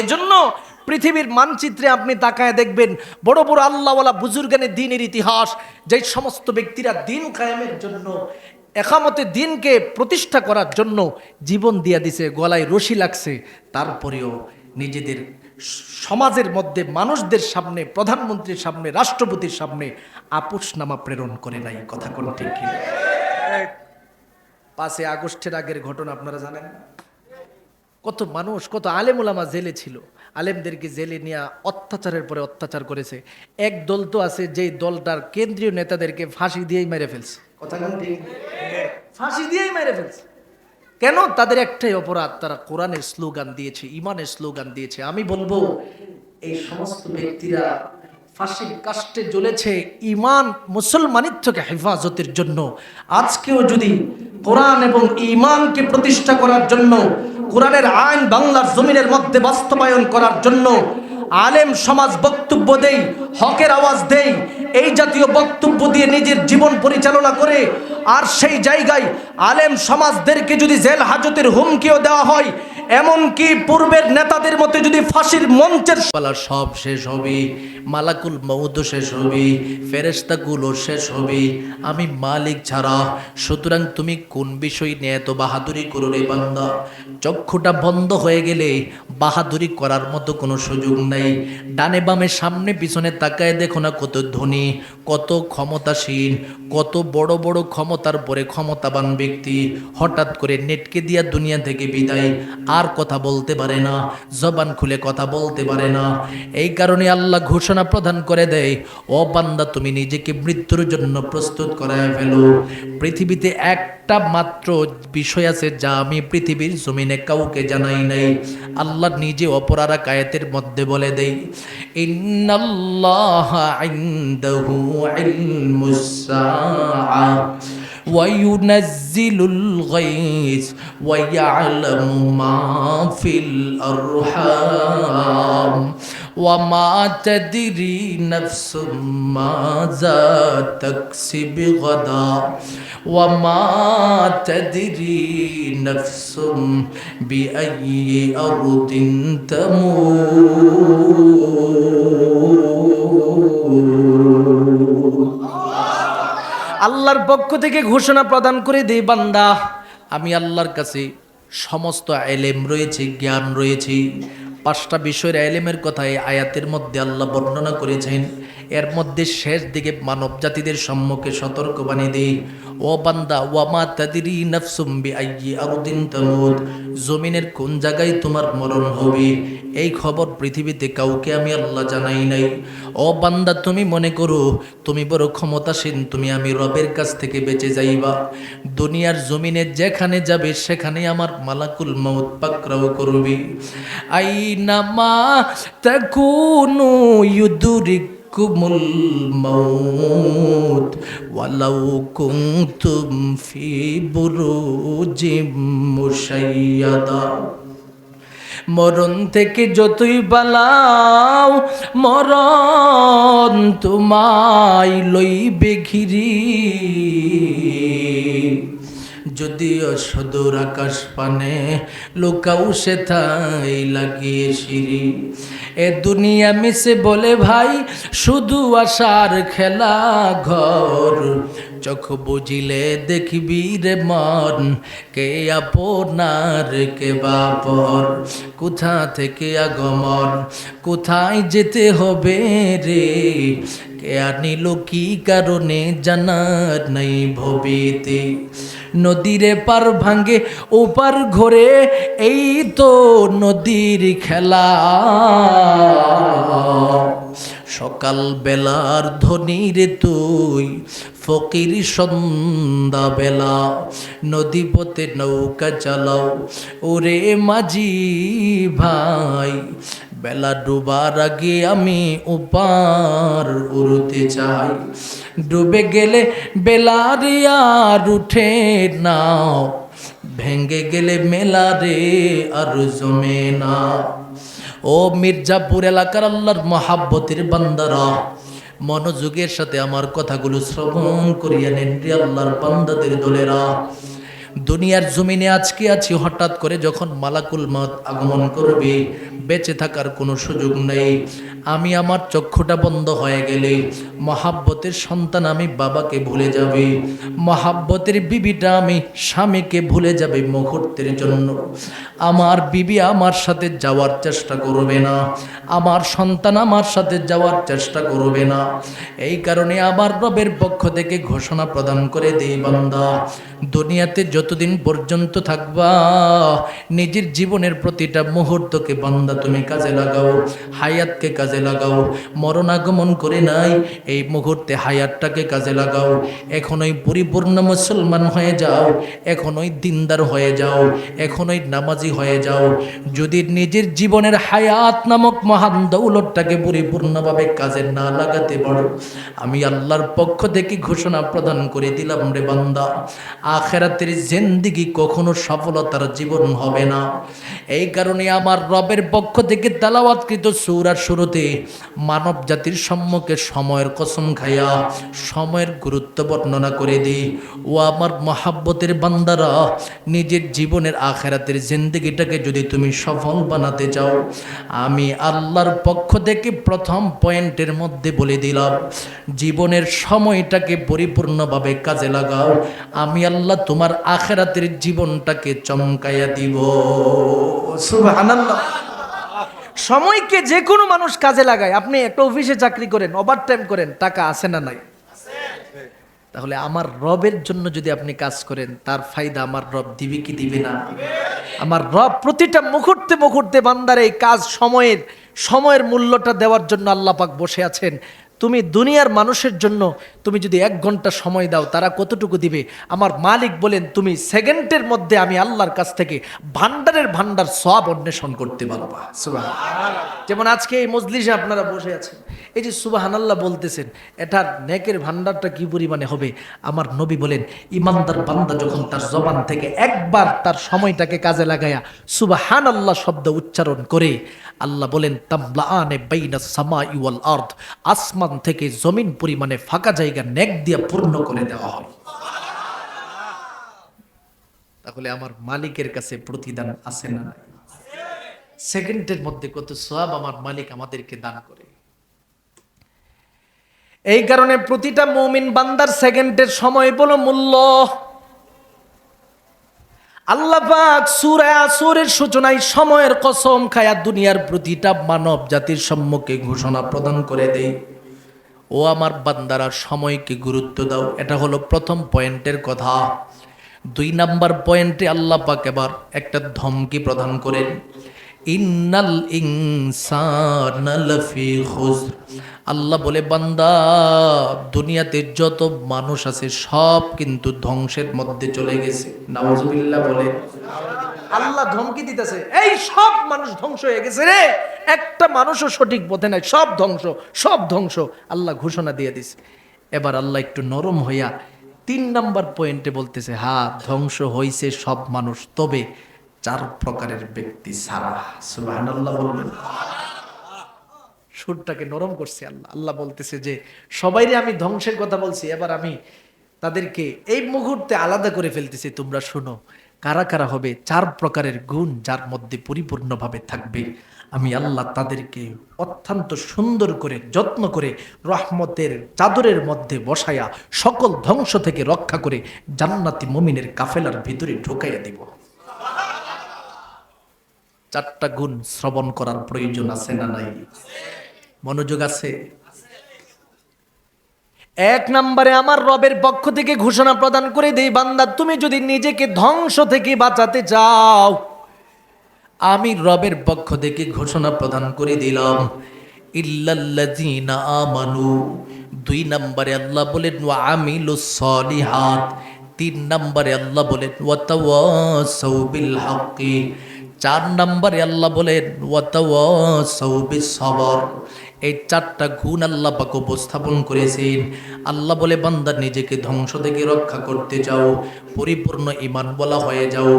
এজন্য পৃথিবীর মানচিত্রে আপনি তাকায় দেখবেন বড় বড় আল্লাহওয়ালা বুজুর্গানে দ্বীনের ইতিহাস, যে সমস্ত ব্যক্তিরা দ্বীন কায়েমের জন্য, একামতে দ্বীনকে প্রতিষ্ঠা করার জন্য জীবন দিয়া দিছে, গলায় রশি লাগছে, তারপরেও নিজেদের সমাজের মধ্যে মানুষদের সামনে, প্রধানমন্ত্রীর সামনে, রাষ্ট্রপতির সামনে আপোষনামা প্রেরণ করে নাই। কথা কোন ঠিক কি? 5 আগস্টের আগের ঘটনা আপনারা জানেন না? কত মানুষ, কত আলেম ওলামা জেলে ছিল, আলেমদেরকে জেলে নিয়ে অত্যাচারের পরে অত্যাচার করেছে। এক দল তো আছে যেই দলটার কেন্দ্রীয় নেতাদেরকে ফাঁসি দিয়েই মেরে ফেলছে। কথা কোন ঠিক? ফাঁসি দিয়েই মেরে ফেলছে। কেন? তাদের একটাই অপরাধ, তারা কোরআনের স্লোগান দিয়েছে, ইমানের স্লোগান দিয়েছে। আমি বলবো এই সমস্ত ব্যক্তিরা ফাঁসির কাষ্টে জ্বলেছে ইমান মুসলমানিত্বকে হেফাজতের জন্য। আজকেও যদি কোরআন এবং ইমানকে প্রতিষ্ঠা করার জন্য, কোরআনের আইন বাংলার জমিনের মধ্যে বাস্তবায়ন করার জন্য আলেম সমাজ বক্তব্য দেই, হকের আওয়াজ দেই, এই জাতীয় বক্তব্য দিয়ে নিজের জীবন পরিচালনা করে, আর সেই জায়গায় আলেম সমাজদেরকে যদি জেল হাজতের হুমকিও দেওয়া হয়, এমনকি পূর্বের নেতাদের মতে যদি ফাঁসির মঞ্চের পালা সব শেষ হবে, মালাকুল মউত শেষ হবে, ফেরেশতাগুলো শেষ হবে, আমি মালিক ছাড়া। সুতরাং তুমি কোন বিষয় নিয়ে এত বাহাদুরি করো রে বান্দা? চক্ষুটা বন্ধ হয়ে গেলে বাহাদুরি করার মতো কোনো সুযোগ নাই। ডানে বামে সামনে পিছনে তাকায় দেখো না, কত ধনী, কত ক্ষমতাসীন, কত বড় বড় ক্ষমতার পরে ক্ষমতাবান ব্যক্তি হঠাৎ করে নেটকে দিয়া দুনিয়া থেকে বিদায়, আর কথা বলতে পারে না, জবান খুলে কথা বলতে পারে না। এই কারণে আল্লাহ ঘোষণা প্রদান করে দেয়, ও বান্দা তুমি নিজেকে মৃত্যুর জন্য প্রস্তুত করায় ফেলো। পৃথিবীতে একটা মাত্র বিষয় আছে যা আমি পৃথিবীর জমিনে কাউকে জানাই নাই। আল্লাহ নিজে অপর আর এক আয়াতের মধ্যে বলে দেই, ইন্নাল্লাহা ইনদাহু ইলমুস সাআ وينزل الغيث ويعلم ما في الأرحام وما تدري نفس ماذا تكسب غدا وما تدري نفس بأي أرض تموت। আল্লাহর পক্ষ থেকে ঘোষণা প্রদান করে দেই, বান্দা আমি আল্লাহর কাছে সমস্ত এলেম রয়েছে, জ্ঞান রয়েছে। 5টা বিষয়ের এলেমের কথা এই আয়াতের মধ্যে আল্লাহ বর্ণনা করেছেন। এর মধ্যে শেষ দিকে মানব জাতিদের সম্মুখে সতর্ক বানিয়ে দেই, ও বান্দা ওয়ামা তাদরি নাফসুম বিআইয়ি আরদিন তামুত, জমিনের কোন জায়গায় তোমার মরণ হবে এই খবর পৃথিবীতে কাউকে আমি আল্লাহ জানাই নাই। ও বান্দা তুমি মনে করো তুমি বড় ক্ষমতাসীন, তুমি আমি রবের কাছ থেকে বেঁচে যাইবা। দুনিয়ার জমিনে যেখানে যাবে সেখানে আমার মালাকুল মউত পাকড়াও করবে। আইনামা তাকুনু ইউদরিকুমুল মউত ওয়ালাউ কুনতুম ফি বুরুজিম মুশাইয়াদা। মরণ থেকে যতই পালাও মরণ তোমায় লইবে ঘিরি, যদিও সদূর আকাশ পানে লুকাও সেথায় লাগিয়ে সিঁড়ি। এ দুনিয়া মিশে বলে ভাই শুধু আশার খেলা ঘর, চোখ বুঝিলে দেখবি রে মন কে আপনার কে বাপর। কোথা থেকে আগমন কোথায় যেতে হবে রে, কে আনিল কি কারণে জানার নাই ভবিতে। নদীরে পার ভাঙ্গে ওপার ঘরে এই তো নদীর খেলা, সকাল বেলার ধনী রে তুই ফকির সন্ধ্যা বেলা। নদী পথে নৌকা চালাও ওরে মাঝি ভাই, বেলা ডুবার আগে আমি ওপার উড়তে চাই। ডুবে গেলে বেলারে আর উঠে নাও, ভেঙ্গে গেলে মেলারে আর জমে না। ও মির্জাপুর এলাকার আল্লাহর মহাব্বতের বান্দারা, মনোযোগের সাথে আমার কথাগুলো শ্রবণ করিয়া নেন রে আল্লাহর বান্দাদের দলেরা। দুনিয়ার জমিনে আজকে আছি, হঠাৎ করে যখন মালাকুল মউত আগমন করবে, বেঁচে থাকার কোনো সুযোগ নেই। আমি আমার চক্ষুটা বন্ধ হয়ে গেলে মহাব্বতের সন্তান আমি বাবাকে ভুলে যাবে, মহাব্বতের বিবিটা আমি স্বামীকে ভুলে যাবে মুহূর্তের জন্য। আমার বিবি আমার সাথে যাওয়ার চেষ্টা করবে না, আমার সন্তান আমার সাথে যাওয়ার চেষ্টা করবে না। এই কারণে আমার রবের পক্ষ থেকে ঘোষণা প্রদান করে দেই, বান্দা দুনিয়াতে যতদিন পর্যন্ত থাকবা নিজের জীবনের প্রতিটা মুহূর্তকে বান্দা তুমি কাজে লাগাও, হায়াতকে কাজে লাগাও। মরণ আগমন করে নাই, এই মুহূর্তে হায়াতটাকে কাজে লাগাও। এখনই পরিপূর্ণ মুসলমান হয়ে যাও, এখনই দিনদার হয়ে যাও, এখনই নামাজি হয়ে যাও। যদি নিজের জীবনের হায়াত নামক মহান দৌলতটাকে পরিপূর্ণভাবে কাজে না লাগাতে পারো, আমি আল্লাহর পক্ষ থেকে ঘোষণা প্রদান করে দিলাম রে বান্দা, আখিরাতের জিন্দেগি কখনো সফলতার জীবন হবে না। এই কারণে আমার রবের পক্ষ থেকে তেলাওয়াতকৃত সূরার শুরুতে মানব জাতির সম্মুখে সময়ের কসম খাইয়া সময়ের গুরুত্ব বর্ণনা করে দিই। ও আমার মহাব্বতের বান্দারা, নিজের জীবনের আখিরাতের জিন্দেগিটাকে যদি তুমি সফল বানাতে চাও, আমি আল্লাহর পক্ষ থেকে প্রথম পয়েন্টের মধ্যে বলে দিলাম, জীবনের সময়টাকে পরিপূর্ণভাবে কাজে লাগাও। আমি আল্লাহ তোমার আখিরাতের জীবনটাকে চমকাইয়া দিব। সুবহানাল্লাহ। সময়কে যে কোনো মানুষ কাজে লাগায়। আপনি একটা অফিসে চাকরি করেন, ওভারটাইম করেন, টাকা আছে না নাই? তাহলে আমার রবের জন্য যদি আপনি কাজ করেন, তার ফায়দা আমার রব দিবে কি দিবে না? আমার রব প্রতিটা মুহূর্তে মুহূর্তে বান্দার এই কাজ সময়ের মূল্যটা দেওয়ার জন্য আল্লাহ পাক বসে আছেন। তুমি দুনিয়ার মানুষের জন্য তুমি যদি 1 ঘন্টা সময় দাও, তারা কতটুকু দিবে? আমার মালিক বলেন, তুমি সেকেন্ডের মধ্যে আমি আল্লাহর কাছ থেকে ভান্ডারের ভান্ডার সওয়াব অন্বেষণ করতে পারবা। সুবহানাল্লাহ। যেমন আজকে এই মজলিসে আপনারা বসে আছেন, এই যে সুবহানাল্লাহ বলতেছেন, এটার নেকের ভান্ডারটা কি পরিমাণে হবে? আমার নবী বলেন, ইমানদার বান্দা যখন তার জবান থেকে একবার তার সময়টাকে কাজে লাগায়া সুবহানাল্লাহ শব্দ উচ্চারণ করে, আল্লাহ বলেন তামলাআনে বাইনাস সামাই ওয়াল আরদ, আসমান থেকে জমিন পরিমাণে ফাঁকা জায়গা নেক দিয়ে পূর্ণ করে দেওয়া হয়। তাহলে আমার মালিকের কাছে প্রতিদান আছে না? সেকেন্ডের মধ্যে কত সওয়াব আমার মালিক আমাদেরকে দান করে। এই কারণে প্রতিটা মুমিন বান্দার সেকেন্ডের সময় বলো মূল্য। আল্লাহ পাক সূরা আসরের সূচনায় সময়ের কসম খায়া দুনিয়ার প্রতিটা মানব জাতির সম্মুখে ঘোষণা প্রদান করে দেয়, ও আমার বান্দারা সময়কে গুরুত্ব দাও। এটা হলো প্রথম পয়েন্টের কথা। 2 নাম্বার পয়েন্টে আল্লাহ পাক এবার একটা ধমকি প্রদান করেন, ইন্নাল ইনসানা লাফি খুসর। আল্লাহ বলে, বান্দা দুনিয়াতে যত মানুষ আছে সব কিন্তু ধ্বংসের মধ্যে চলে গেছে। নাউজুবিল্লাহ বলে। আল্লাহ ধমকি দিতেছে, এই সব মানুষ ধ্বংস হয়ে গেছে রে, একটা মানুষও সঠিক পথে নাই, সব ধ্বংস, সব ধ্বংস। আল্লাহ ঘোষণা দিয়ে দিছে। এবার আল্লাহ একটু নরম হইয়া 3 নাম্বার পয়েন্টে বলতেছে, হ্যাঁ ধ্বংস হইছে সব মানুষ, তবে 4 প্রকারের ব্যক্তি ছাড়া। সুবহানাল্লাহ বলবেন। সুরটাকে নরম করছে আল্লাহ। আল্লাহ বলতেছে যে সবাইরে আমি ধ্বংসের কথা বলছি, এবার আমি তাদেরকে এই মুহূর্তে আলাদা করে ফেলতেছি। তোমরা শোনো, কারা কারা হবে 4 প্রকারের গুণ যার মধ্যে পরিপূর্ণভাবে থাকবে। আমি আল্লাহ তাদেরকে অত্যন্ত সুন্দর করে যত্ন করে রহমতের চাদরের মধ্যে বসায়া সকল ধ্বংস থেকে রক্ষা করে জান্নাতি মুমিনের কাফেলার ভিতরে ঢুকাইয়া দিব। 4টা গুণ শ্রবণ করার প্রয়োজন আছে না নাই? মনোযোগ আছে? 1 নম্বরে আমার রবের পক্ষ থেকে ঘোষণা প্রদান করে দেই, বান্দা তুমি যদি নিজেকে ধ্বংস থেকে বাঁচাতে চাও, আমি রবের পক্ষ থেকে ঘোষণা প্রদান করে দিলাম, ইল্লাল্লাযীনা আমানু। 2 নম্বরে আল্লাহ বলেন ওয়া আমিলুস সলিহাত। 3 নম্বরে আল্লাহ বলেন ওয়া তাওয়াসাউ বিল হাক্কি। 4 নম্বরে আল্লাহ বলেন ওয়া তাওয়াসাউ বিস সবর। এই চারটা গুণ আল্লাহ পাক উপস্থাপন করেছেন। আল্লাহ বলে, বান্দা নিজেকে ধ্বংস থেকে রক্ষা করতে চাও, পরিপূর্ণ ঈমানওয়ালা হয়ে যাও,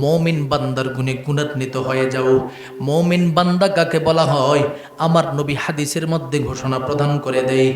মুমিন বান্দার গুণে গুণান্বিত হয়ে যাও। মুমিন বান্দা কাকে বলা হয়? আমার নবী হাদিসের মধ্যে ঘোষণা প্রদান করে দেয়,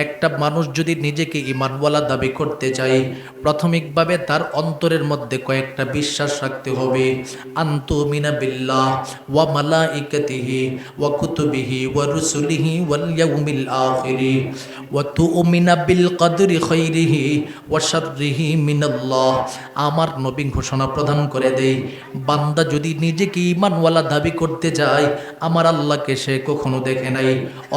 একটা মানুষ যদি নিজেকে ঈমানওয়ালা দাবি করতে চায়, প্রাথমিকভাবে তার অন্তরের মধ্যে কয়েকটা বিশ্বাস রাখতে হবে। আনতুমিনা বিল্লাহ ওয়া মালাইকাতিহি ওয়া কুতুবিহি ওয়া রুসুলিহি ওয়াল ইয়াউমিল আখিরি ওয়া তুমিনা বিল কদরি খাইরিহি ওয়া শাররিহি মিনাল্লাহ। আমার নবী ঘোষণা প্রদান করে দেয়, বান্দা যদি নিজেকে ঈমানওয়ালা দাবি করতে যায়, আমার আল্লাহকে সে কখনো দেখে নাই,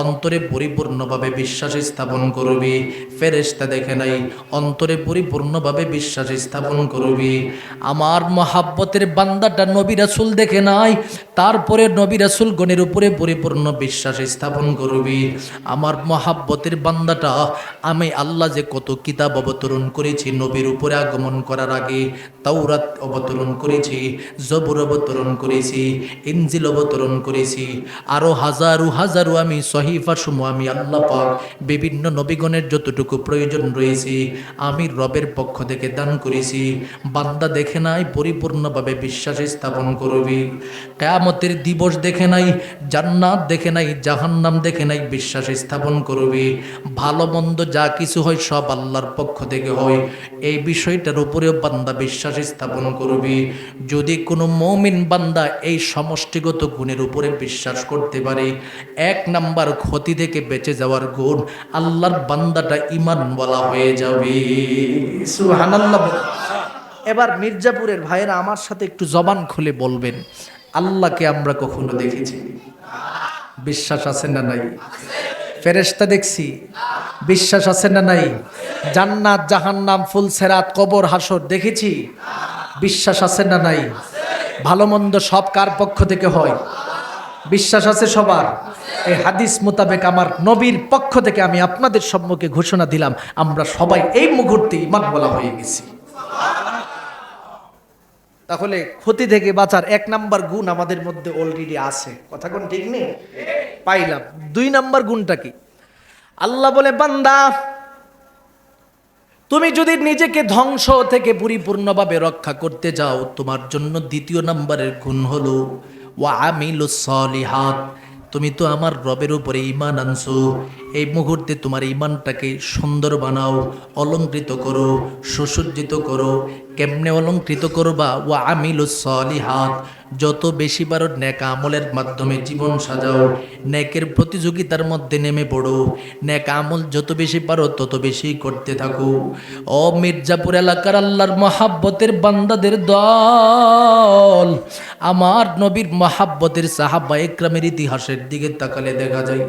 অন্তরে পরিপূর্ণভাবে বিশ্বাস স্থাপন করবে। ফেরেশতা দেখে নাই, অন্তরে পরিপূর্ণভাবে বিশ্বাস স্থাপন করবে। আমার মহাব্বতের বান্দাটা নবী রাসূল দেখে নাই, তারপরে নবী রাসূল গণের উপরে পরিপূর্ণ বিশ্বাস স্থাপন করবে। আমার মহাব্বতের বান্দাটা, আমি আল্লাহ যে কত কিতাব অবতরণ করেছি নবীর উপরে আগমন করার আগে, তাওরাত অবতরণ করেছি, জবুর অবতরণ করেছি, ইনজিল অবতরণ করেছি, আরও হাজারো হাজারো আমি সহিফা সমূহ আমি আল্লাহ পাক বিভিন্ন নবীগণের যতটুকু প্রয়োজন রয়েছে আমি রবের পক্ষ থেকে দান করেছি। বান্দা দেখে নাই, পরিপূর্ণভাবে বিশ্বাস স্থাপন করবে। কিয়ামতের দিবস দেখে নাই, জান্নাত দেখে নাই, জাহান্নাম দেখে নাই, বিশ্বাস স্থাপন করবে। ভালো মন্দ যা কিছু হয় সব আল্লাহর পক্ষ থেকে হয়, এই বিষয়টার উপরেও বান্দা বিশ্বাস স্থাপন করবে। যদি কোনো মুমিন বান্দা এই সমষ্টিগত গুণের উপরে বিশ্বাস করতে পারে, এক নাম্বার ক্ষতি থেকে বেঁচে যাওয়ার গুণ, আল্লাহর বান্দাটা ঈমানওয়ালা হয়ে যাবে। সুবহানাল্লাহ। এবার মির্জাপুরের ভাইয়েরা আমার সাথে একটু জবান খুলে বলবেন, আল্লাহকে আমরা কখনো দেখেছি? বিশ্বাস আছে না নাই? ফেরেশতা দেখছি, বিশ্বাস আছে না নাই? জান্নাত জাহান্নাম ফুলসেরাত কবর হাসর দেখেছি, বিশ্বাস আছে না নাই? ভালো মন্দ সব কার পক্ষ থেকে হয়? বিশ্বাস আছে সবার? এই হাদিস মোতাবেক আমার নবীর পক্ষ থেকে আমি আপনাদের সম্মুখে ঘোষণা দিলাম, আমরা সবাই এই মুহূর্তে ঈমানওয়ালা হয়ে গেছি। তাহলে ক্ষতি থেকে বাঁচার এক নাম্বার গুণ আমাদের মধ্যে অলরেডি আছে, কথা কোন ঠিক নেই? পাইলাম। দুই নাম্বার গুণটা কি? আল্লাহ বলে, বান্দা তুমি যদি নিজেকে ধ্বংস থেকে পরিপূর্ণভাবে রক্ষা করতে যাও, তোমার জন্য দ্বিতীয় নাম্বারের গুণ হলো ওয়া আমিলুস সলিহাত। তুমি তো আমার রবের উপরে ঈমান আনছো, এই মুহূর্তে তোমার ঈমানটাকে সুন্দর বানাও, অলংকৃত করো, সুসজ্জিত করো। কেমনে অলংকৃত করবা? ওয়া আমিলুস সলিহাত, যত বেশি পারো নেক আমলের মাধ্যমে জীবন সাজাও, নেকের প্রতিযোগিতার মধ্যে নেমে পড়ো, নেক আমল যত বেশি পারো তত বেশি করতে থাকো। ও মির্জাপুর এলাকার আল্লাহর মহাব্বতের বান্দাদের দল, আমার নবীর মহাব্বতের সাহাবা ইকরামের ইতিহাসের দিকে তাকালে দেখা যায়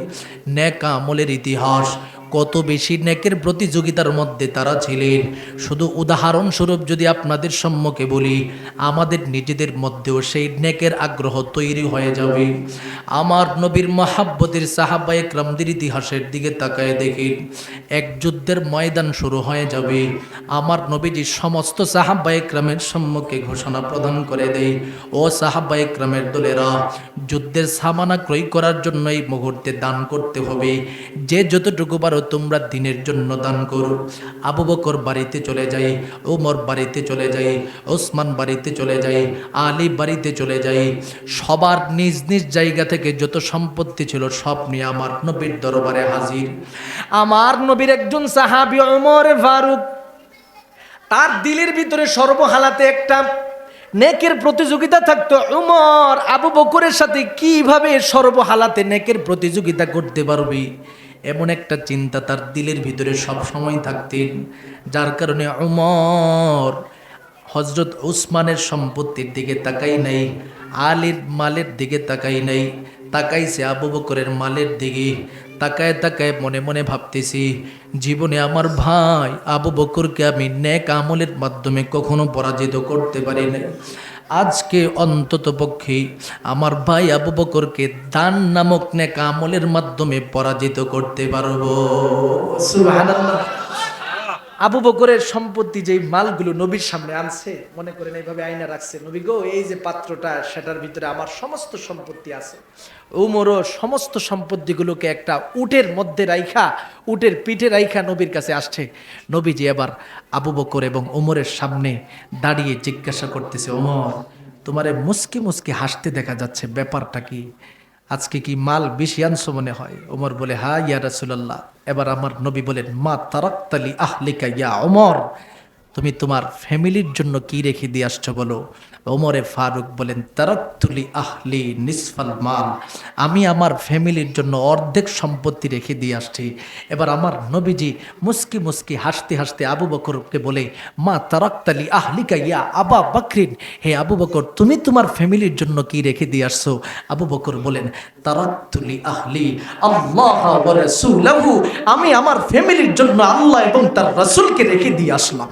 নেক আমলের ইতিহাস, কত বেশি নেকের প্রতিযোগিতার মধ্যে তারা ছিলেন। শুধু উদাহরণস্বরূপ যদি আপনাদের সম্মুখে বলি, আমাদের নিজেদের মধ্যেও সেই নেকের আগ্রহ তৈরি হয়ে যাবে। আমার নবীর মহাব্বতের সাহাবা ইকরামদের ইতিহাসের দিকে তাকায় দেখেন, এক যুদ্ধের ময়দান শুরু হয়ে যাবে, আমার নবীজি সমস্ত সাহাবা ইকরামের সম্মুখে ঘোষণা প্রদান করে দেয়, ও সাহাবা ইকরামের দলেরা, যুদ্ধের সামানা ক্রয় করার জন্য এই মুহূর্তে দান করতে হবে, যে যতটুকু পারো তোমরা দিনের জন্য দান করো। আবু বকর বাড়িতে চলে যায়, ওমর বাড়িতে চলে যায়, ওসমান বাড়িতে চলে যায়, আলী বাড়িতে চলে যায়, সবার নিজ নিজ জায়গা থেকে যত সম্পত্তি ছিল সব নিয়ে আমার নবীর দরবারে হাজির। আমার নবীর একজন সাহাবী ওমর ফারুক, তার দিলের ভিতরে সর্বহালাতে একটা নেকের প্রতিযোগিতা থাকতো। ওমর আবু বকরের সাথে কিভাবে সর্বহালাতে নেকের প্রতিযোগিতা করতে পারবি, এমন একটা চিন্তা তার দিলের ভিতরে সব সময় থাকতেন। যার কারণে ওমর হযরত উসমানের সম্পত্তির দিকে তাকাই নাই, আলীর মালের দিকে তাকাই নাই, তাকাইছে আবু বকরের মালের দিকে। তাকায় তাকায় মনে মনে ভাবতেছি, জীবনে আমার ভাই আবু বকরকে আমি নেক আমলের মাধ্যমে কখনো পরাজিত করতে পারি না। আজকে অন্তত পক্ষে আমার ভাই আবু বকরকে দান নামক নেক আমলের মাধ্যমে পরাজিত করতে পারবো। সুবহানাল্লাহ। আবু বকরের সম্পত্তি যেই মালগুলো নবীর সামনে আনছে, মনে করেন এইভাবে আয়না রাখছে, নবী গো এই যে পাত্রটা, সেটার ভিতরে আমার সমস্ত সম্পত্তি আছে। উমরও সমস্ত সম্পত্তিগুলোকে একটা উটের মধ্যে রাইখা, উটের পিঠে রাইখা নবীর কাছে আসছে। নবীজি এবার আবু বকর এবং ওমরের সামনে দাঁড়িয়ে জিজ্ঞাসা করতেছে, ওমর তোমারে মুস্কি মুস্কি হাসতে দেখা যাচ্ছে, ব্যাপারটা কি? আজকে কি মাল বেশি আনছো মনে হয়? ওমর বলে, হ্যাঁ ইয়া রাসূলুল্লাহ। এবার আমার নবী বলেন, মা তারাক্তালি আহলিকা ইয়া ওমর, তুমি তোমার ফ্যামিলির জন্য কি রেখে দিয়ে আসছো বলো। ওমরে ফারুক বলেন, তারাক্তুলি আহলি নিসফাল মাল, আমি আমার ফ্যামিলির জন্য অর্ধেক সম্পত্তি রেখে দিয়ে আসছি। এবার আমার নবীজি মুস্কি মুস্কি হাসতে হাসতে আবু বকরকে বলে, মা তারাক্তালি আহলিকা ইয়া আবা বকরিন, হে আবু বকর তুমি তোমার ফ্যামিলির জন্য কি রেখে দিয়ে আসছো? আবু বকর বলেন, তারাক্তুলি আহলি আল্লাহ ওয়া রাসূলহু, আমি আমার ফ্যামিলির জন্য আল্লাহ এবং তার রাসূলকে রেখে দিয়ে আসলাম।